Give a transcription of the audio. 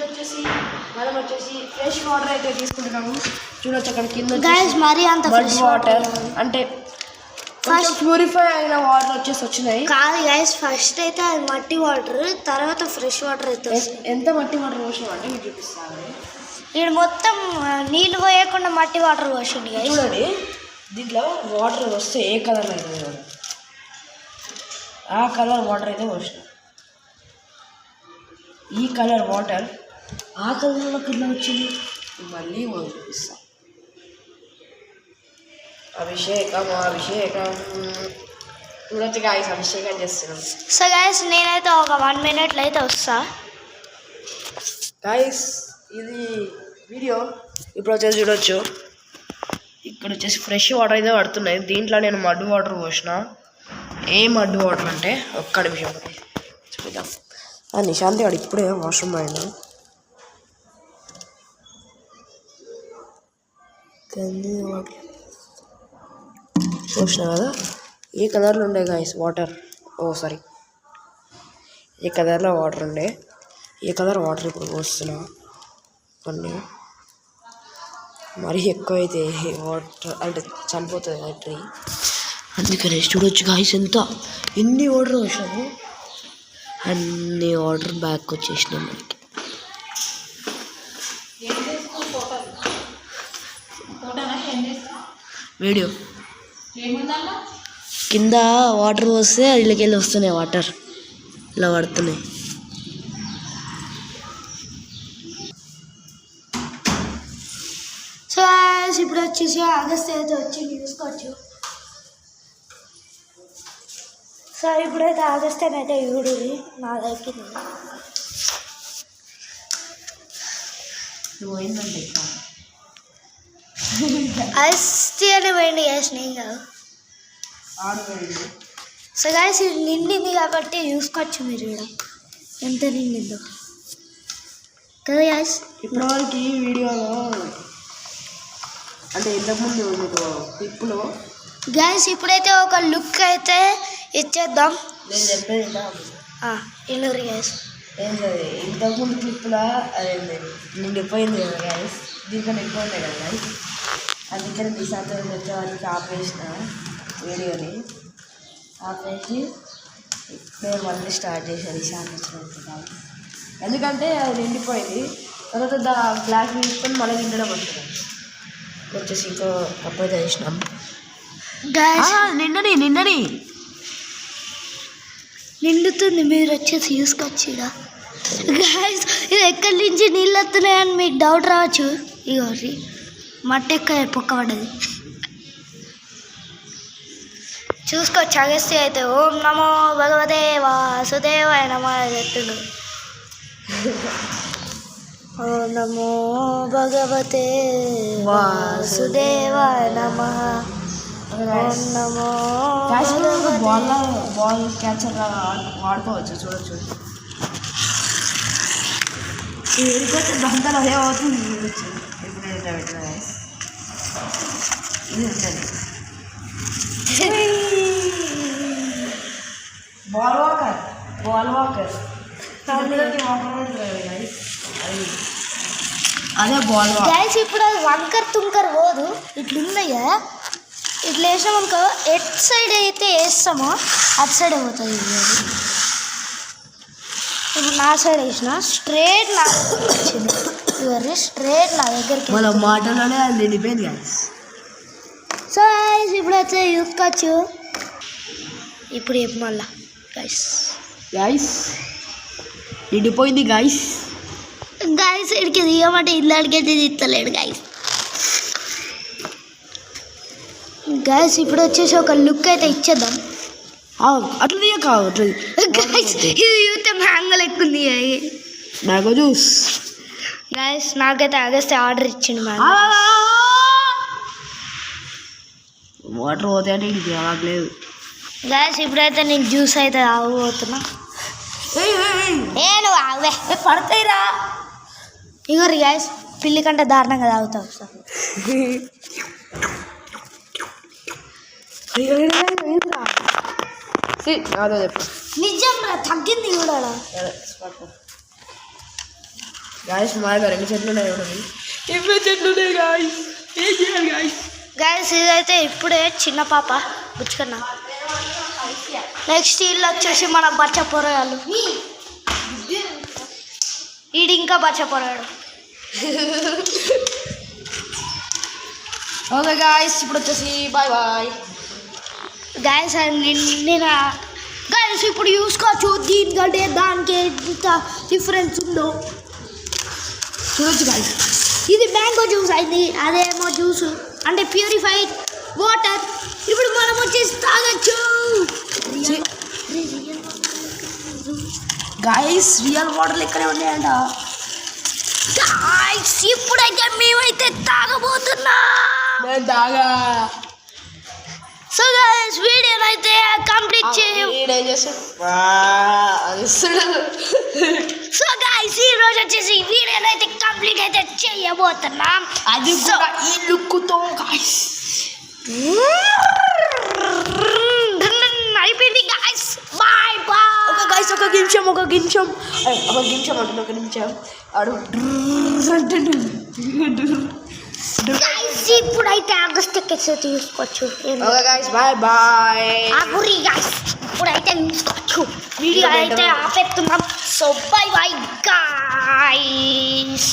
వచ్చేసి మనం వచ్చేసి ఫ్రెష్ వాటర్ అయితే తీసుకుంటున్నాము. చూడొచ్చు అక్కడ కింద మరి అంత ఫ్రెష్ వాటర్ అంటే ఫస్ట్ ప్యూరిఫై అయిన వాటర్ వచ్చినాయి కాదు గైస్. ఫస్ట్ అయితే అది మట్టి వాటర్, తర్వాత ఫ్రెష్ వాటర్ అయితే. ఎంత మట్టి వాటర్ పోసామంటే మీకు చూపిస్తాను. ఇక్కడ మొత్తం నీళ్ళు పోయకుండా మట్టి వాటర్ పోసింది గైస్. చూడండి దీంట్లో వాటర్ వస్తే ఏ కలర్ అయితే ఆ కలర్ వాటర్ అయితే పోసిన. ఈ కలర్ వాటర్ ఆ కలర్లో కింద వచ్చింది. మళ్ళీ చూపిస్తాం. అభిషేకం చూడొచ్చు గాయస్, అభిషేకం చేస్తున్నాం. సో గాయస్ నేనైతే ఒక 1 minute అయితే వస్తా గాయస్. ఇది వీడియో ఇప్పుడు వచ్చేసి చూడొచ్చు. ఇక్కడ వచ్చేసి ఫ్రెష్ వాటర్ అయితే పడుతున్నాయి. దీంట్లో నేను మడ్ వాటర్ పోసిన. ఏ మడ్ వాటర్ అంటే ఒక్క నిమిషం చూద్దాం. నిశాంతి వాడు ఇప్పుడే వాష్రూమ్ అయింది. పోసిన కదా ఏ కలర్లో ఉండే గాయస్ వాటర్. సారీ ఏ కలర్లో వాటర్ ఉండే ఏ కలర్ వాటర్ ఇప్పుడు పోస్తున్నా. కొన్ని మరీ ఎక్కువైతే వాటర్ అంటే చనిపోతుంది ఆ ట్రీ. అందుకని చూడొచ్చు గాయస్ ఎన్ని వాటర్ వచ్చాము. అన్ని వాటర్ బ్యాక్ వచ్చేసినాయి మనకి. వీడియో కింద వాటర్ వస్తే ఇళ్ళకి వెళ్ళి వస్తున్నాయి. వాటర్ ఇలా పడుతున్నాయి. సో ఇప్పుడు వచ్చేసి ఆగస్ట్ అయితే వచ్చి చూసుకోవచ్చు. సో ఇప్పుడైతే ఆగస్ట్ అయితే చూడండి నా దగ్గర అస్తి అని పోయింది గ్యాస్, నేను కాదు. సో గ్యాస్ ఇది నిండింది కాబట్టి చూసుకోవచ్చు మీరు కూడా ఎంత నిండిందో కదా గ్యాస్. ఇప్పటివరకు ఈ వీడియోలో అంటే ఇంతకుముందు మీకు క్లిప్లో గ్యాస్ ఇప్పుడైతే ఒక లుక్ అయితే ఇచ్చేద్దాం. నేను చెప్పేది ఇల్లూరు గ్యాస్ ఏం లేదు. ఇంతకుముందు క్లిప్లో అదేంటి నిండిపోయింది కదా గ్యాస్. దీనికన్నా ఎక్కువ ఉంటాయి కదా గ్యాస్. అందుకని నిశాంతి వచ్చే వారికి ఆపేసిన వీడియోని ఆపేసి నేను మళ్ళీ స్టార్ట్ చేశాను నిశాంతి వచ్చినట్టు. ఎందుకంటే అది నిండిపోయింది. తర్వాత గ్లాస్ తీసుకొని మళ్ళీ నిండడం వస్తుంది. వచ్చేసి ఇంకో కప్పు అయితే వేసినాం. నిండని నిండుతుంది. మీరు వచ్చేసి చూసుకోవచ్చు. గాయస్ ఇది ఎక్కడి నుంచి నీళ్ళు వస్తున్నాయని మీకు డౌట్ రావచ్చు. ఇగోరి మట్టి ఎక్క పొక్కబడ్డది చూసుకోవచ్చు. అగస్త్య అయితే ఓం నమో భగవతే వాసుదేవాయ నమః చెప్తుండు. ఓం నమో భగవతే వాసుదేవాయ నమః. ఓం నమో బాల్ క్యాచర్ వాడుకోవచ్చు. చూడొచ్చు వెళ్ళిపోతే దంతలు అదే అవుతుంది. చూడొచ్చు ఇప్పుడు పెట్టిన ఇది ఉంటుంది. బాల్ వాకర్ అదే బాల్ గైస్. ఇప్పుడు అది వంకర్ తుంకర్ పోదు. ఇట్లుందయ్యా ఇట్లా వేసాం అనుకో, ఎట్ సైడ్ అయితే వేస్తామో అటు సైడ్ పోతుంది. ఇప్పుడు నా సైడ్ వేసిన స్ట్రేట్ నా వచ్చింది. ఇవన్నీ స్ట్రేట్ నా దగ్గరికి మన మాటలోనే అది నిండిపోయింది గైస్. సో గైస్ ఇప్పుడైతే చూసుకోవచ్చు. ఇప్పుడు చెప్పు మళ్ళా గైస్ నిండిపోయింది గైస్. ఇక్కడికి తీయమంటే ఇల్లు అడిగైతే తీస్తలేడు గైస్. ఇప్పుడు వచ్చేసి ఒక లుక్ అయితే ఇచ్చేద్దాం. అట్లా తీయ కాదు ఇది చూస్తే మ్యాంగో లెక్క ఉంది. మ్యాంగో జ్యూస్ గైస్ నాకైతే ఆగస్తే ఆర్డర్ ఇచ్చిండు. వాటర్ పోతే అంటే ఇది అలాగలేదు గైస్. ఇప్పుడైతే నేను జ్యూస్ అయితే తాగబోతున్నా. నేను ఆగే పడతాయిరా. ఇగోరి గైస్ పిల్లి కంటే దారుణంగా తాగుతావు సార్. అదే చెప్పు నిజం రా తగ్గింది కూడా. గాయస్ మా దగ్గర 2 చెట్లు ఉన్నాయి చూడండి. 2 చెట్లు ఉన్నాయి గాయస్. ఏం చేయాలి గాయస్? గైస్ ఇదైతే ఇప్పుడే చిన్న పాప బుచ్చుకన్నా. నెక్స్ట్ ఇల్లు వచ్చేసి మన బచ్చ పొరగాలు. ఈడు ఇంకా బచ్చ పొరగాడు. ఓకే గాయస్ ఇప్పుడు వచ్చేసి బాయ్ బాయ్ గైస్ నిన్న గైస్ ఇప్పుడు చూసుకోవచ్చు దీనికంటే దానికి ఎంత డిఫరెన్స్ ఉందో చూడొచ్చు గాయస్. ఇది మ్యాంగో జ్యూస్ అయింది, అదేమో జ్యూస్ అంటే ప్యూరిఫైడ్ వాటర్. ఇప్పుడు మనం వచ్చేసి తాగొచ్చు. గాయస్ రియల్ వాటర్ లెక్కనే ఉన్నాయంట. గైస్ ఇప్పుడైతే మేమైతే తాగబోతున్నా. నేను తాగా. సో గైస్ వీడియోని అయితే కంప్లీట్ చేయం. ఏం చేస్తాడు? సో గైస్ ఈ రోజు వచ్చేసి వీడియోని అయితే కంప్లీట్ అయితే చేయబోతున్నాం. అది కూడా ఈ లుక్తో గాయస్. అయిపోయింది గైస్. Bye bye. ఒక నిమిషం ఆడు గైస్ ఇప్పుడైతే ఆగస్ట్ ఎక్కేసి తీసుకోవచ్చు. Okay guys bye bye. ఆగురి గైస్ ఇప్పుడైతే తీసుకోవచ్చు. వీడియో అయితే ఆపేస్తున్నాం. So bye bye guys.